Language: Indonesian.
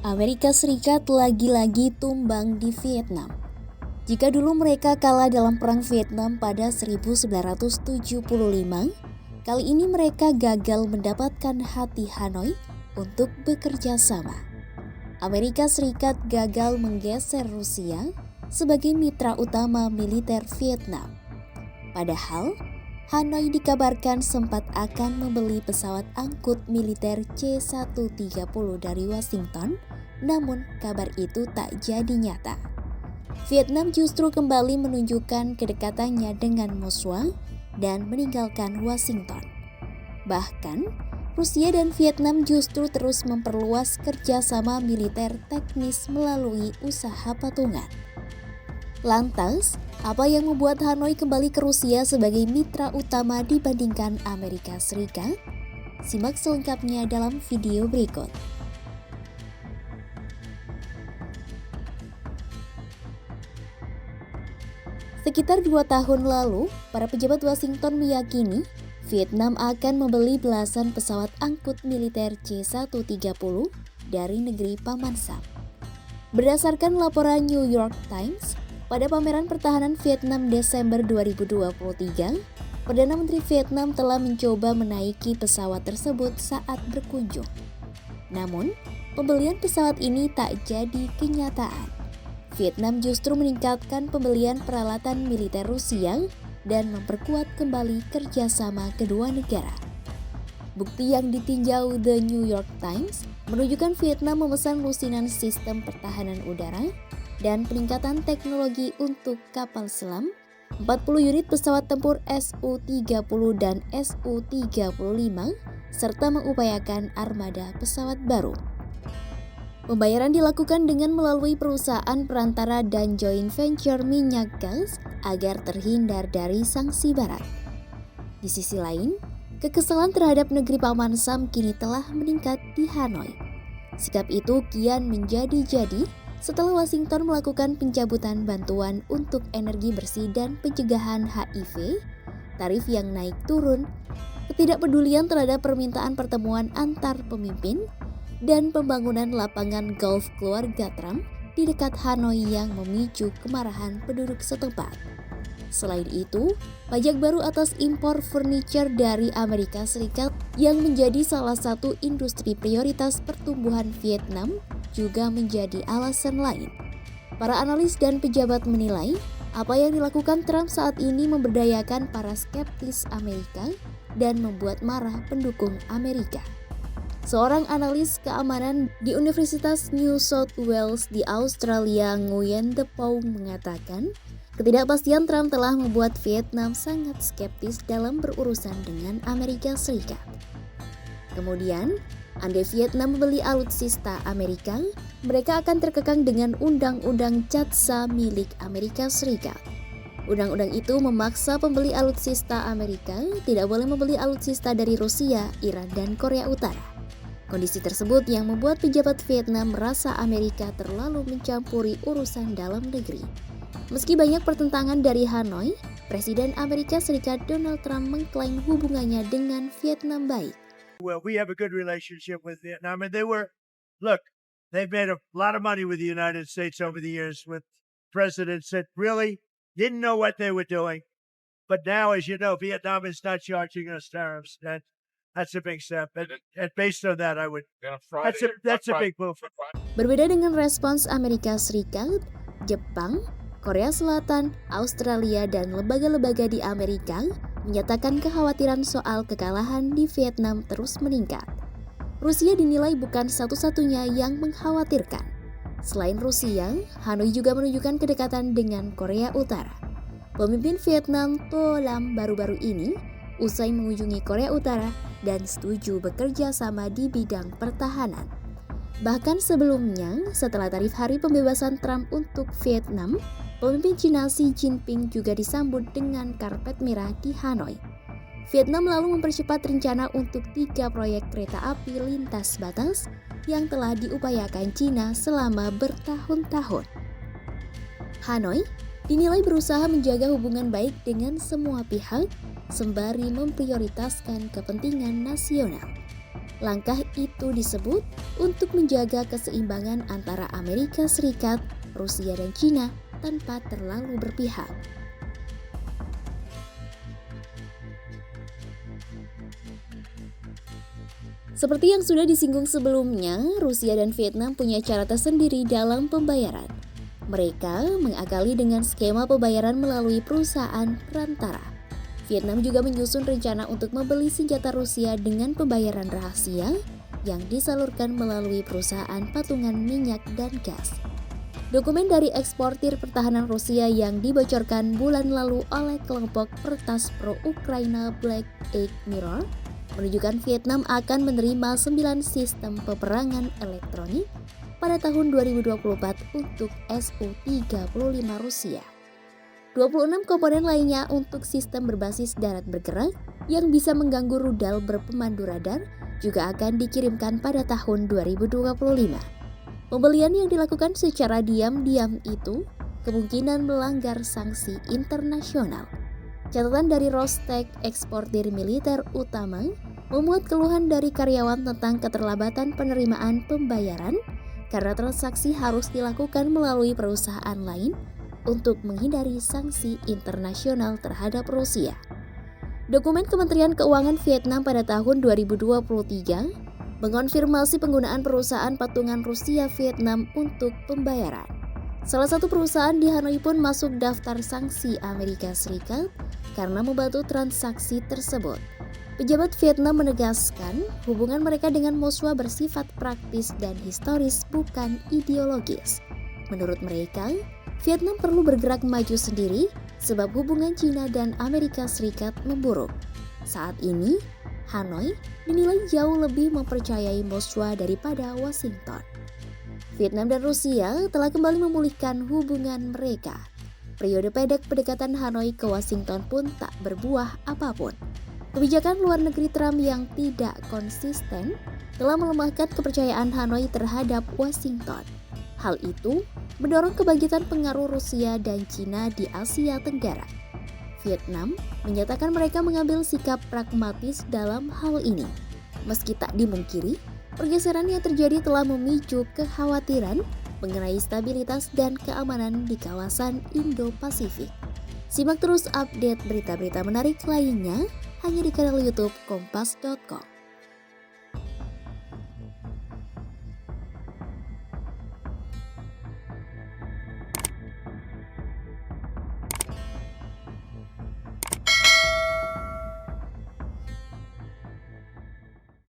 Amerika Serikat lagi-lagi tumbang di Vietnam. Jika dulu mereka kalah dalam Perang Vietnam pada 1975, kali ini mereka gagal mendapatkan hati Hanoi untuk bekerja sama. Amerika Serikat gagal menggeser Rusia sebagai mitra utama militer Vietnam. Padahal, Hanoi dikabarkan sempat akan membeli pesawat angkut militer C-130 dari Washington, namun kabar itu tak jadi nyata. Vietnam justru kembali menunjukkan kedekatannya dengan Moskwa dan meninggalkan Washington. Bahkan, Rusia dan Vietnam justru terus memperluas kerjasama militer teknis melalui usaha patungan. Lantas, apa yang membuat Hanoi kembali ke Rusia sebagai mitra utama dibandingkan Amerika Serikat? Simak selengkapnya dalam video berikut. Sekitar 2 tahun lalu, para pejabat Washington meyakini Vietnam akan membeli belasan pesawat angkut militer C-130 dari negeri Paman Sam. Berdasarkan laporan New York Times, pada pameran pertahanan Vietnam Desember 2023, Perdana Menteri Vietnam telah mencoba menaiki pesawat tersebut saat berkunjung. Namun, pembelian pesawat ini tak jadi kenyataan. Vietnam justru meningkatkan pembelian peralatan militer Rusia dan memperkuat kembali kerjasama kedua negara. Bukti yang ditinjau The New York Times menunjukkan Vietnam memesan lusinan sistem pertahanan udara dan peningkatan teknologi untuk kapal selam, 40 unit pesawat tempur Su-30 dan Su-35, serta mengupayakan armada pesawat baru. Pembayaran dilakukan dengan melalui perusahaan perantara dan joint venture minyak gas agar terhindar dari sanksi barat. Di sisi lain, kekesalan terhadap negeri Paman Sam kini telah meningkat di Hanoi. Sikap itu kian menjadi-jadi setelah Washington melakukan pencabutan bantuan untuk energi bersih dan pencegahan HIV, tarif yang naik turun, ketidakpedulian terhadap permintaan pertemuan antar pemimpin, dan pembangunan lapangan golf keluarga Trump di dekat Hanoi yang memicu kemarahan penduduk setempat. Selain itu, pajak baru atas impor furniture dari Amerika Serikat yang menjadi salah satu industri prioritas pertumbuhan Vietnam juga menjadi alasan lain. Para analis dan pejabat menilai, apa yang dilakukan Trump saat ini memberdayakan para skeptis Amerika dan membuat marah pendukung Amerika. Seorang analis keamanan di Universitas New South Wales di Australia, Nguyen De Pau, mengatakan, ketidakpastian Trump telah membuat Vietnam sangat skeptis dalam berurusan dengan Amerika Serikat. Kemudian, andai Vietnam membeli alutsista Amerika, mereka akan terkekang dengan undang-undang CAATSA milik Amerika Serikat. Undang-undang itu memaksa pembeli alutsista Amerika tidak boleh membeli alutsista dari Rusia, Iran, dan Korea Utara. Kondisi tersebut yang membuat pejabat Vietnam merasa Amerika terlalu mencampuri urusan dalam negeri. Meski banyak pertentangan dari Hanoi, Presiden Amerika Serikat Donald Trump mengklaim hubungannya dengan Vietnam baik. Well, we have a good relationship with Vietnam, and they've made a lot of money with the United States over the years with presidents that really didn't know what they were doing. But now, as you know, Vietnam is not charging us tariffs. That's a big step, and based on that, that's a big move. Berbeda dengan respons Amerika Serikat, Jepang, Korea Selatan, Australia, dan lembaga-lembaga di Amerika menyatakan kekhawatiran soal kekalahan di Vietnam terus meningkat. Rusia dinilai bukan satu-satunya yang mengkhawatirkan. Selain Rusia, Hanoi juga menunjukkan kedekatan dengan Korea Utara. Pemimpin Vietnam To Lam baru-baru ini usai mengunjungi Korea Utara dan setuju bekerja sama di bidang pertahanan. Bahkan sebelumnya, setelah tarif hari pembebasan Trump untuk Vietnam, pemimpin Cina Xi Jinping juga disambut dengan karpet merah di Hanoi. Vietnam lalu mempercepat rencana untuk 3 proyek kereta api lintas batas yang telah diupayakan Cina selama bertahun-tahun. Hanoi dinilai berusaha menjaga hubungan baik dengan semua pihak sembari memprioritaskan kepentingan nasional. Langkah itu disebut untuk menjaga keseimbangan antara Amerika Serikat, Rusia, dan China tanpa terlalu berpihak. Seperti yang sudah disinggung sebelumnya, Rusia dan Vietnam punya cara tersendiri dalam pembayaran. Mereka mengakali dengan skema pembayaran melalui perusahaan perantara. Vietnam juga menyusun rencana untuk membeli senjata Rusia dengan pembayaran rahasia yang disalurkan melalui perusahaan patungan minyak dan gas. Dokumen dari eksportir pertahanan Rusia yang dibocorkan bulan lalu oleh kelompok pertas pro-Ukraina Black Egg Mirror menunjukkan Vietnam akan menerima 9 sistem peperangan elektronik pada tahun 2024 untuk Su-35 Rusia. 26 komponen lainnya untuk sistem berbasis darat bergerak yang bisa mengganggu rudal berpemandu radar juga akan dikirimkan pada tahun 2025. Pembelian yang dilakukan secara diam-diam itu kemungkinan melanggar sanksi internasional. Catatan dari Rostec, eksportir militer utama, memuat keluhan dari karyawan tentang keterlambatan penerimaan pembayaran karena transaksi harus dilakukan melalui perusahaan lain untuk menghindari sanksi internasional terhadap Rusia. Dokumen Kementerian Keuangan Vietnam pada tahun 2023 mengonfirmasi penggunaan perusahaan patungan Rusia Vietnam untuk pembayaran. Salah satu perusahaan di Hanoi pun masuk daftar sanksi Amerika Serikat karena membantu transaksi tersebut. Pejabat Vietnam menegaskan hubungan mereka dengan Moskwa bersifat praktis dan historis, bukan ideologis. Menurut mereka, Vietnam perlu bergerak maju sendiri sebab hubungan China dan Amerika Serikat memburuk. Saat ini, Hanoi dinilai jauh lebih mempercayai Moskwa daripada Washington. Vietnam dan Rusia telah kembali memulihkan hubungan mereka. Periode pendek pendekatan Hanoi ke Washington pun tak berbuah apapun. Kebijakan luar negeri Trump yang tidak konsisten telah melemahkan kepercayaan Hanoi terhadap Washington. Hal itu mendorong kebangkitan pengaruh Rusia dan China di Asia Tenggara. Vietnam menyatakan mereka mengambil sikap pragmatis dalam hal ini. Meski tak dimungkiri, pergeseran yang terjadi telah memicu kekhawatiran mengenai stabilitas dan keamanan di kawasan Indo-Pasifik. Simak terus update berita-berita menarik lainnya hanya di kanal YouTube Kompas.com.